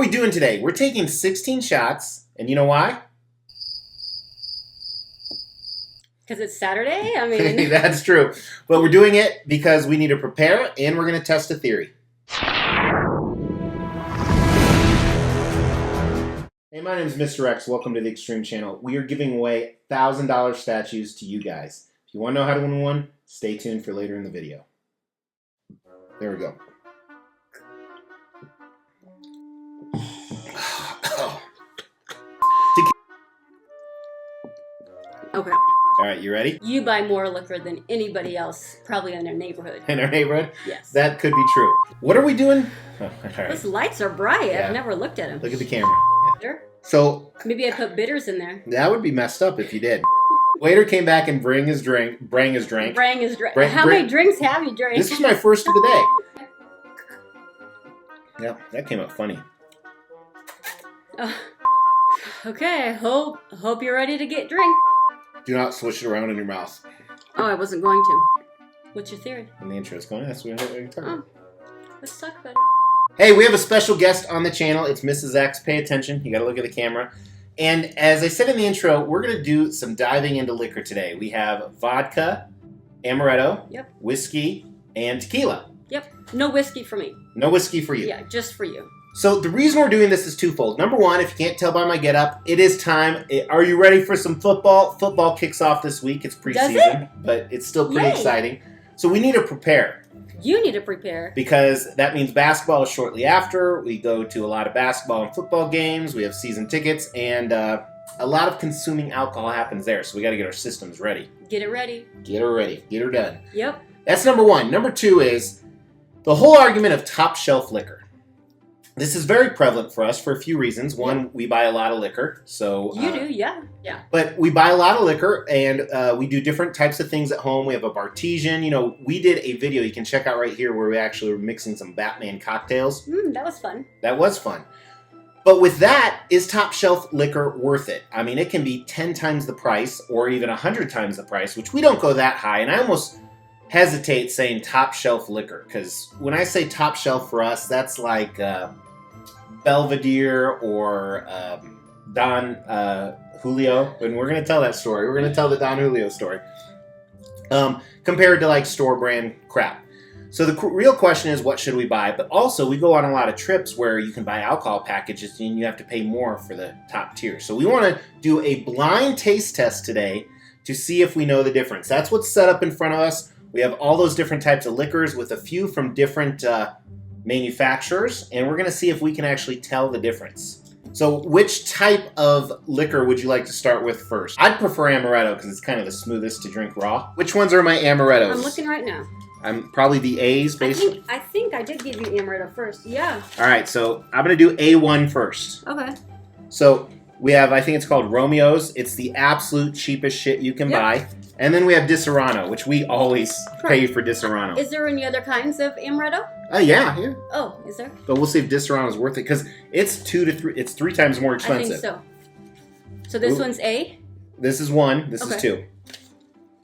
we doing today? We're taking 16 shots, and you know why? Because it's Saturday? I mean... That's true. But we're doing it because we need to prepare, and we're going to test a theory. Hey, my name is Mr. X. Welcome to the Extreme Channel. We are giving away $1,000 statues to you guys. If you want to know how to win one, stay tuned for later in the video. There we go. Okay. All right, you ready? You buy more liquor than anybody else, probably in our neighborhood. In our neighborhood? Yes. That could be true. What are we doing? Oh, all right. Those lights are bright. Yeah. I've never looked at them. Look at the camera. Yeah. So maybe I put bitters in there. That would be messed up if you did. Waiter came back and bring his drink. How many drinks have you drank? This is my first of the day. Yeah, that came out funny. Okay, hope you're ready to get drink. Do not swish it around in your mouth. Oh, I wasn't going to. What's your theory? And the intro is going. That's what we're talking about. Let's talk about it. Hey, we have a special guest on the channel. It's Mrs. X. Pay attention. You got to look at the camera. And as I said in the intro, we're going to do some diving into liquor today. We have vodka, amaretto, whiskey, and tequila. Yep. No whiskey for me. No whiskey for you. Yeah, just for you. So the reason we're doing this is twofold. Number one, if you can't tell by my getup, it is time. Are you ready for some football? Football kicks off this week. It's preseason, but it's still pretty exciting. So we need to prepare. You need to prepare. Because that means basketball is shortly after. We go to a lot of basketball and football games. We have season tickets, and a lot of consuming alcohol happens there. So we got to get our systems ready. Get it ready. Get her ready. Get her done. Yep. That's number one. Number two is the whole argument of top shelf liquor. This is very prevalent for us for a few reasons. One, we buy a lot of liquor. So you do, yeah. But we buy a lot of liquor, and we do different types of things at home. We have a Bartesian. You know, we did a video you can check out right here where we actually were mixing some Batman cocktails. That was fun. That was fun. But with that, is top shelf liquor worth it? I mean, it can be 10 times the price or even 100 times the price, which we don't go that high. And I almost hesitate saying top shelf liquor, because when I say top shelf for us, that's like Belvedere or Don Julio, and we're going to tell that story. We're going to tell the Don Julio story compared to like store brand crap. So the real question is, what should we buy? But also, we go on a lot of trips where you can buy alcohol packages and you have to pay more for the top tier. So we want to do a blind taste test today to see if we know the difference. That's what's set up in front of us. We have all those different types of liquors with a few from different manufacturers, and we're going to see if we can actually tell the difference. So which type of liquor would you like to start with first? I'd prefer amaretto because it's kind of the smoothest to drink raw. Which ones are my amarettos? I'm looking right now. I'm probably the A's, basically. I think I did give you amaretto first. Yeah. All right, so I'm going to do A1 first. Okay. So we have, I think it's called Romeo's. It's the absolute cheapest shit you can buy. And then we have Disaronno, which we always pay for Disaronno. Is there any other kinds of amaretto? Yeah. Oh, is there? But we'll see if Disaronno is worth it, because it's 3 times more expensive. I think so. So this one's A? This is 1. This is 2.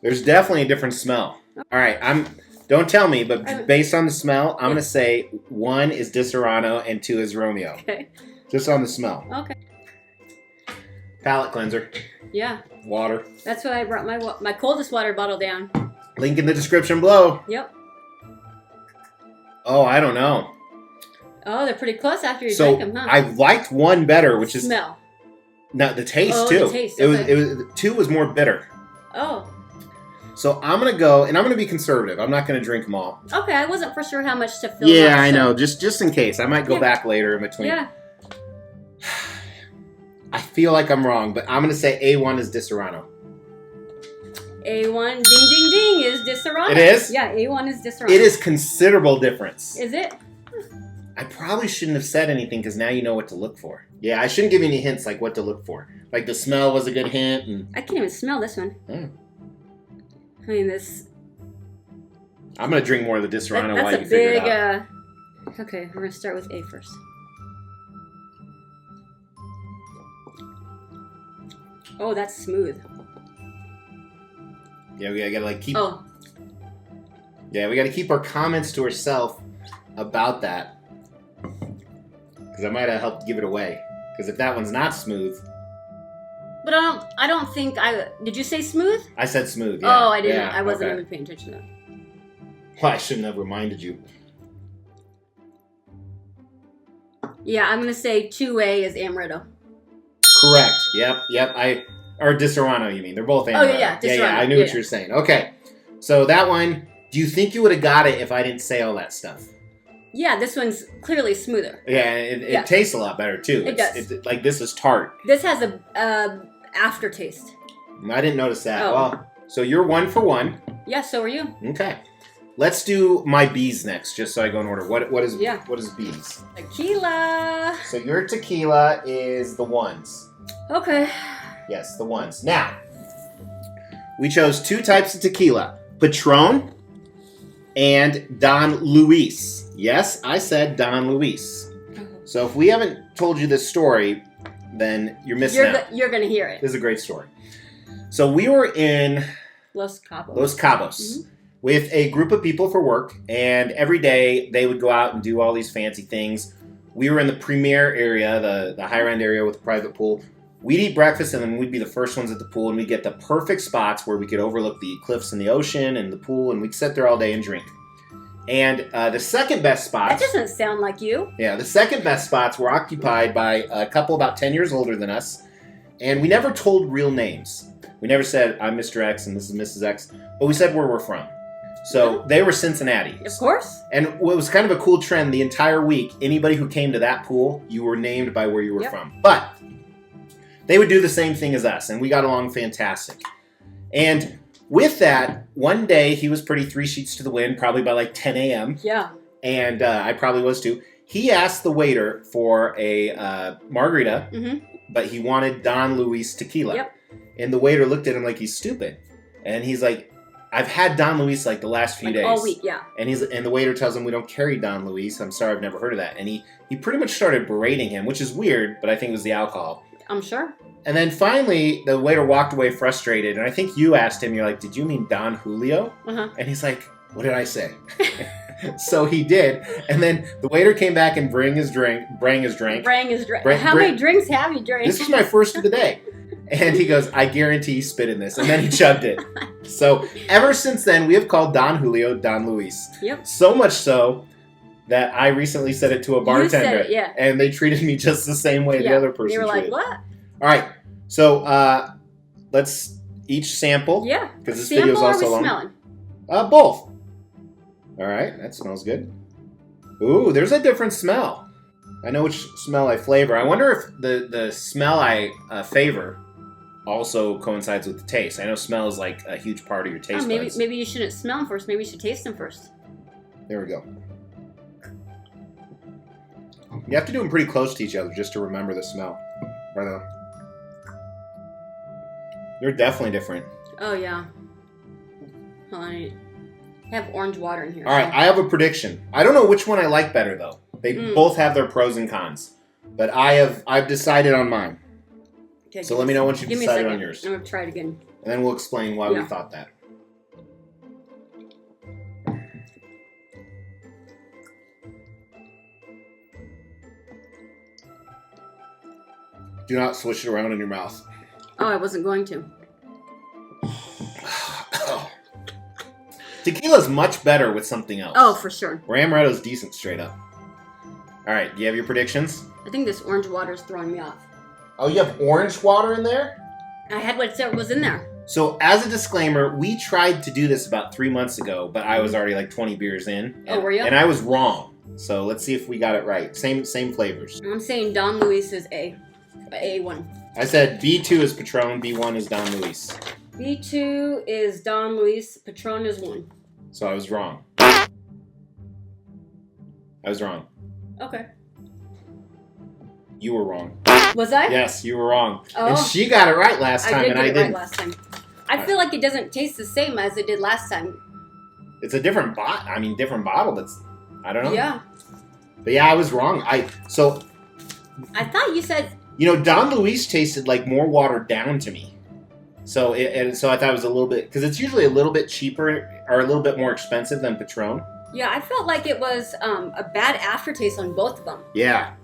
There's definitely a different smell. All right, don't tell me, but based on the smell, I'm going to say 1 is Disaronno and 2 is Romeo. Okay. Just on the smell. Okay. Palate cleanser. Yeah. Water. That's why I brought my coldest water bottle down. Link in the description below. Yep. Oh, I don't know. Oh, they're pretty close after you drink them, huh? I liked 1 better, which is smell. No, the taste too. The taste. It was 2 was more bitter. Oh. So I'm gonna go, and I'm gonna be conservative. I'm not gonna drink them all. Okay, I wasn't for sure how much to fill. Yeah, I know. Just in case, I might go back later in between. Yeah. I feel like I'm wrong, but I'm going to say A1 is Disaronno. A1, ding, ding, ding, is Disaronno. It is? Yeah, A1 is Disaronno. It is considerable difference. Is it? I probably shouldn't have said anything, because now you know what to look for. Yeah, I shouldn't give you any hints like what to look for. Like the smell was a good hint. And I can't even smell this one. I mean, this... I'm going to drink more of the Disaronno while you figure it out. Okay, we're going to start with A first. Oh, that's smooth. Yeah, we gotta like keep. Oh. Yeah, we gotta keep our comments to ourselves about that. because I might have helped give it away. Because if that one's not smooth. But I don't think did you say smooth? I said smooth, yeah. Oh, I didn't. Yeah, I wasn't okay. really paying attention to that. Well, I shouldn't have reminded you. Yeah, I'm going to say 2A is amaretto. Correct. Yep. Or Disaronno, you mean. They're both amaretto. Oh, yeah. Yeah, I knew what you were saying. Okay. So that one, do you think you would have got it if I didn't say all that stuff? Yeah, this one's clearly smoother. Yeah, it tastes a lot better, too. It does. Like, this is tart. This has a aftertaste. I didn't notice that. Oh. Well, so you're 1 for 1. Yeah, so are you. Okay. Let's do my B's next, just so I go in order. What is B's? Tequila. So your tequila is the ones. Okay. Yes, the ones. Now, we chose 2 types of tequila. Patron and Don Luis. Yes, I said Don Luis. So if we haven't told you this story, then you're missing out. You're going to hear it. This is a great story. So we were in Los Cabos. Mm-hmm. With a group of people for work, and every day they would go out and do all these fancy things. We were in the premier area, the higher end area with a private pool. We'd eat breakfast, and then we'd be the first ones at the pool, and we'd get the perfect spots where we could overlook the cliffs and the ocean and the pool, and we'd sit there all day and drink. And the second best spots... That doesn't sound like you. Yeah, the second best spots were occupied by a couple about 10 years older than us, and we never told real names. We never said, I'm Mr. X and this is Mrs. X, but we said where we're from. So they were Cincinnati. Of course. And what was kind of a cool trend, the entire week, anybody who came to that pool, you were named by where you were from. But they would do the same thing as us, and we got along fantastic. And with that, one day he was pretty 3 sheets to the wind, probably by like 10 a.m. Yeah. And I probably was too. He asked the waiter for a margarita, but he wanted Don Luis tequila. Yep. And the waiter looked at him like he's stupid. And he's like, I've had Don Luis like the last few days. All week, yeah. And the waiter tells him, we don't carry Don Luis. I'm sorry, I've never heard of that. And he pretty much started berating him, which is weird, but I think it was the alcohol. I'm sure. And then finally, the waiter walked away frustrated. And I think you asked him, you're like, did you mean Don Julio? Uh-huh. And he's like, what did I say? So he did. And then the waiter came back and bring his drink. How many drinks have you drank? This was my first of the day. And he goes, I guarantee he spit in this. And then he chugged it. So ever since then, we have called Don Julio Don Luis. Yep. So much so that I recently said it to a bartender. You said it, yeah. And they treated me just the same way the other person treated. They were treated. like, what? All right. So let's each sample. Yeah. Because this video is also long. Smelling? Both. All right. That smells good. Ooh, there's a different smell. I know which smell I flavor. I wonder if the smell I favor also coincides with the taste. I know smell is like a huge part of your taste buds. Maybe you shouldn't smell them first. Maybe you should taste them first. There we go. You have to do them pretty close to each other just to remember the smell. They're definitely different. Oh, yeah. Hold on. I have orange water in here. All right, I have a prediction. I don't know which one I like better, though. They both have their pros and cons. But I've decided on mine. Okay, so let me know once you've decided on yours. I'm going to try it again. And then we'll explain why we thought that. Do not swish it around in your mouth. Oh, I wasn't going to. Tequila's much better with something else. Oh, for sure. Where amaretto's decent straight up. All right, do you have your predictions? I think this orange water is throwing me off. Oh, you have orange water in there? I had what was in there. So, as a disclaimer, we tried to do this about 3 months ago, but I was already like 20 beers in. And, were you? And I was wrong. So, let's see if we got it right. Same flavors. I'm saying Don Luis is A1. I said B2 is Patron, B1 is Don Luis. B2 is Don Luis, Patron is 1. So, I was wrong. I was wrong. Okay. You were wrong. Was I? Yes, you were wrong. Oh. And she got it right last time, and I didn't. Right last time. I feel like it doesn't taste the same as it did last time. It's a different different bottle. That's, I don't know. Yeah. But yeah, I was wrong. I thought you said. Don Luis tasted like more watered down to me. So I thought it was a little bit, because it's usually a little bit cheaper or a little bit more expensive than Patron. Yeah, I felt like it was a bad aftertaste on both of them. Yeah.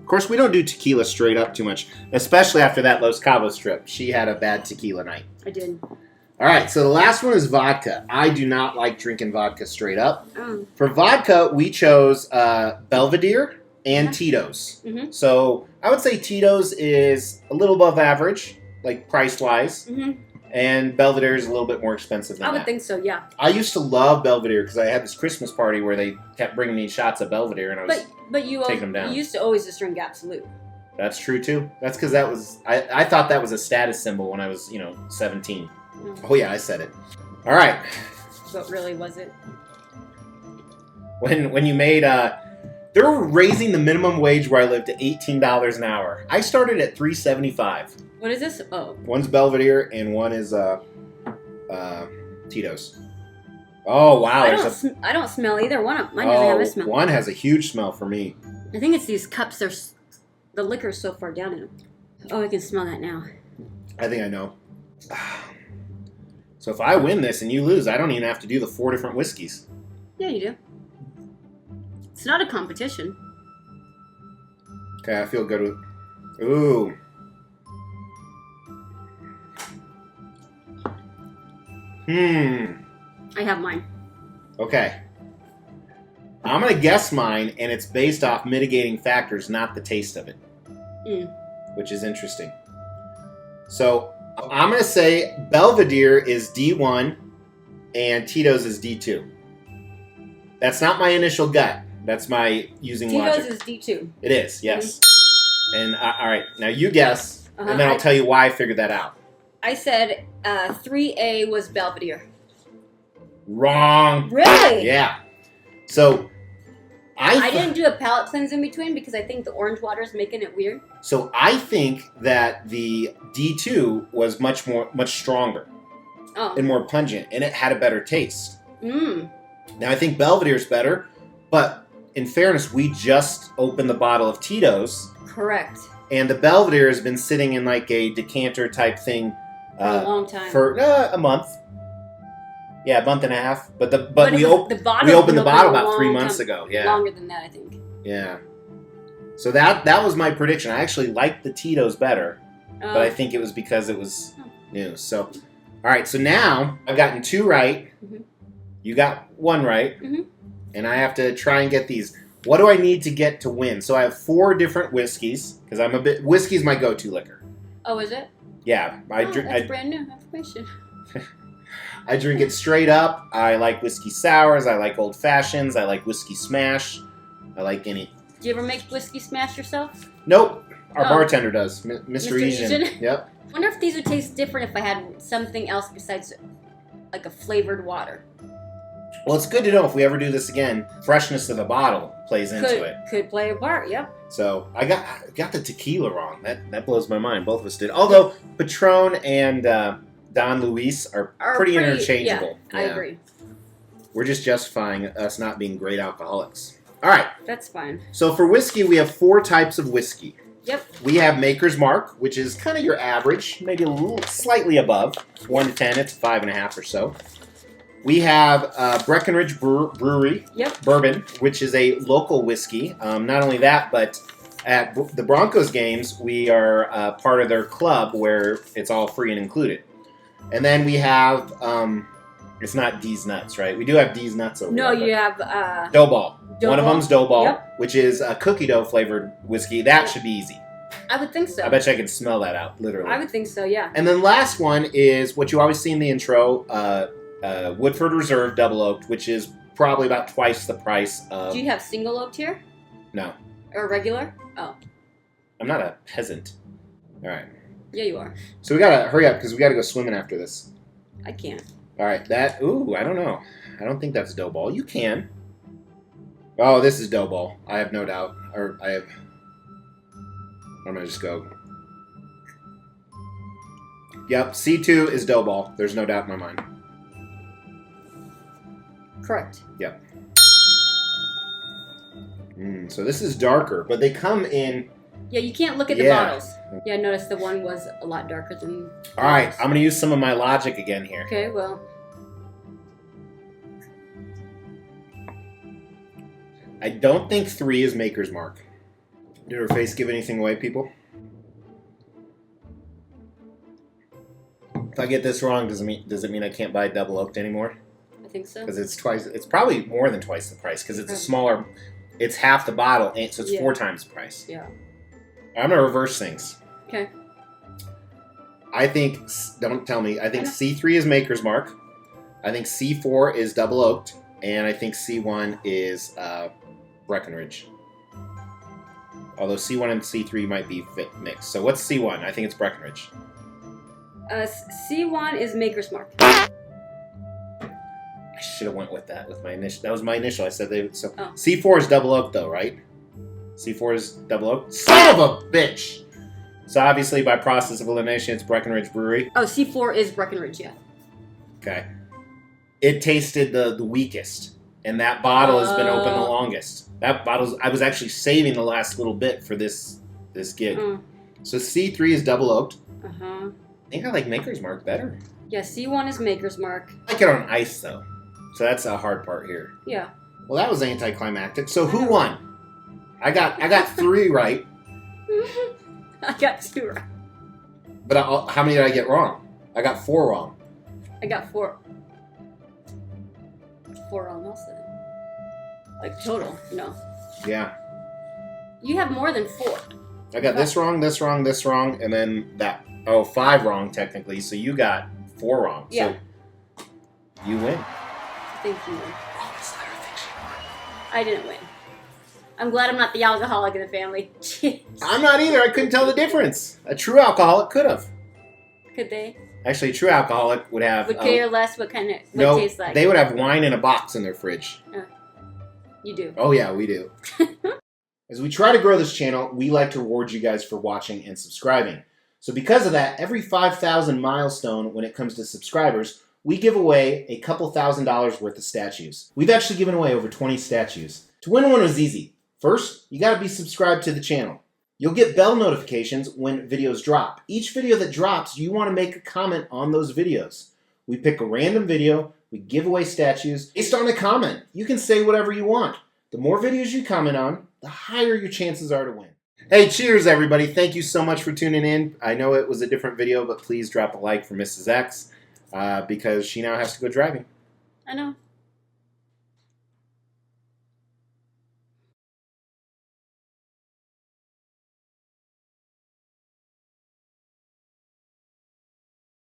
Of course, we don't do tequila straight up too much, especially after that Los Cabos trip. She had a bad tequila night. I did. All right, so the last one is vodka. I do not like drinking vodka straight up. Oh. For vodka, we chose Belvedere and Tito's. Mm-hmm. So I would say Tito's is a little above average, like price-wise. Mm-hmm. And Belvedere is a little bit more expensive than I would that. think so, yeah. I used to love Belvedere because I had this Christmas party where they kept bringing me shots of Belvedere, and I was But you taking them down. You used to always just drink Absolute. That's true too. That's because that was I thought that was a status symbol when I was 17. No. Oh yeah, I said it. All right. But really, was it? When you made they were raising the minimum wage where I lived to $18 an hour. I started at $3.75. What is this? Oh. One's Belvedere and one is Tito's. Oh wow! I don't smell either one. Mine doesn't have a smell. One has a huge smell for me. I think it's these cups. The liquor's so far down in them. Oh, I can smell that now. I think I know. So if I win this and you lose, I don't even have to do the 4 different whiskeys. Yeah, you do. It's not a competition. Okay, I feel good with. Ooh. I have mine. Okay. I'm going to guess mine, and it's based off mitigating factors, not the taste of it. Which is interesting. So, I'm going to say Belvedere is D1 and Tito's is D2. That's not my initial gut. That's my using logic. Tito's is D2. It is, yes. And, all right, now you guess, Uh-huh. and then I'll tell you why I figured that out. I said 3A was Belvedere. Wrong. Really? Yeah. So, I didn't do a palate cleanse in between because I think the orange water is making it weird. So I think that the D2 was much stronger and more pungent, and it had a better taste. Now I think Belvedere's better, but in fairness, we just opened the bottle of Tito's. Correct. And the Belvedere has been sitting in like a decanter type thing For a long time. For a month. Yeah, a month and a half. But we opened the bottle about 3 months ago. Yeah, longer than that, I think. Yeah. So that was my prediction. I actually liked the Tito's better, but I think it was because it was new. So, all right. So now I've gotten 2 right. Mm-hmm. You got 1 right, and I have to try and get these. What do I need to get to win? So I have 4 different whiskeys because whiskey's my go-to liquor. Oh, is it? Yeah, that's brand new information. I drink it straight up. I like whiskey sours. I like old fashions. I like whiskey smash. I like any. Do you ever make whiskey smash yourself? Nope. Our bartender does. Mr. Egan. Yep. I wonder if these would taste different if I had something else besides like a flavored water. Well, it's good to know if we ever do this again. Freshness of the bottle plays into it. Could play a part, yep. So I got the tequila wrong. That blows my mind. Both of us did. Although Patron and Don Luis are pretty interchangeable. Yeah, I agree. We're just justifying us not being great alcoholics. All right. That's fine. So for whiskey, we have 4 types of whiskey. Yep. We have Maker's Mark, which is kind of your average, maybe a little slightly above 1 to 10. It's 5.5 or so. We have Breckenridge Brewery Bourbon, which is a local whiskey. Not only that, but at the Broncos games, we are part of their club where it's all free and included. And then we have, it's not D's Nuts, right? We do have D's Nuts over there. No, you have... Dough Ball. One of them's Dough Ball, yep. which is a cookie dough flavored whiskey. That should be easy. I would think so. I bet you I can smell that out, literally. I would think so, yeah. And then last one is what you always see in the intro, Woodford Reserve Double Oaked, which is probably about twice the price of... Do you have single oaked here? No. Or regular? Oh. I'm not a peasant. All right. Yeah, you are. So we gotta hurry up because we gotta go swimming after this. I can't. All right. I don't know. I don't think that's Dough Ball. You can. Oh, this is Dough Ball. I have no doubt. I'm gonna just go. Yep. C2 is Dough Ball. There's no doubt in my mind. Correct. Yep. So this is darker, but they come in... Yeah, you can't look at the bottles. Yeah, notice the one was a lot darker than... All right, I'm going to use some of my logic again here. Okay, well... I don't think 3 is Maker's Mark. Did her face give anything away, people? If I get this wrong, does it mean I can't buy double oaked anymore? I think so. Because it's twice. It's probably more than twice the price because it's a smaller. It's half the bottle, and so it's 4 times the price. Yeah. I'm gonna reverse things. Okay. I think. Don't tell me. I think C3 is Maker's Mark. I think C4 is double oaked, and I think C1 is Breckenridge. Although C1 and C3 might be mixed. So what's C1? I think it's Breckenridge. C1 is Maker's Mark. I should have went with that with my initial. That was my initial. I said they. So C4 is double oaked though, right? C4 is double oaked. Son of a bitch! So obviously by process of elimination, it's Breckenridge Brewery. Oh, C4 is Breckenridge, yeah. Okay. It tasted the weakest, and that bottle has been open the longest. That bottle's. I was actually saving the last little bit for this gig. So C3 is double oaked. I think I like Maker's Mark better. Yeah, C1 is Maker's Mark. I like it on ice though, so that's a hard part here. Yeah. Well, that was anticlimactic. So who won? I got 3 right. I got 2 right. But how many did I get wrong? I got 4 wrong. I got 4. 4 wrong also. Like total, you know. Yeah. You have more than 4. I got this wrong, this wrong, this wrong, and then that. 5 wrong technically. So you got 4 wrong. Yeah. So you win. I think you win. I didn't win. I'm glad I'm not the alcoholic in the family. Jeez. I'm not either. I couldn't tell the difference. A true alcoholic could have. Could they? Actually, a true alcoholic would have. Would care less what tastes like. They would have wine in a box in their fridge. You do. Oh yeah, we do. As we try to grow this channel, we like to reward you guys for watching and subscribing. So because of that, every 5,000 milestone when it comes to subscribers, we give away a couple $1,000s worth of statues. We've actually given away over 20 statues. To win one was easy. First, you gotta be subscribed to the channel. You'll get bell notifications when videos drop. Each video that drops, you wanna make a comment on those videos. We pick a random video, we give away statues based on a comment. You can say whatever you want. The more videos you comment on, the higher your chances are to win. Hey, cheers everybody. Thank you so much for tuning in. I know it was a different video, but please drop a like for Mrs. X because she now has to go driving. I know.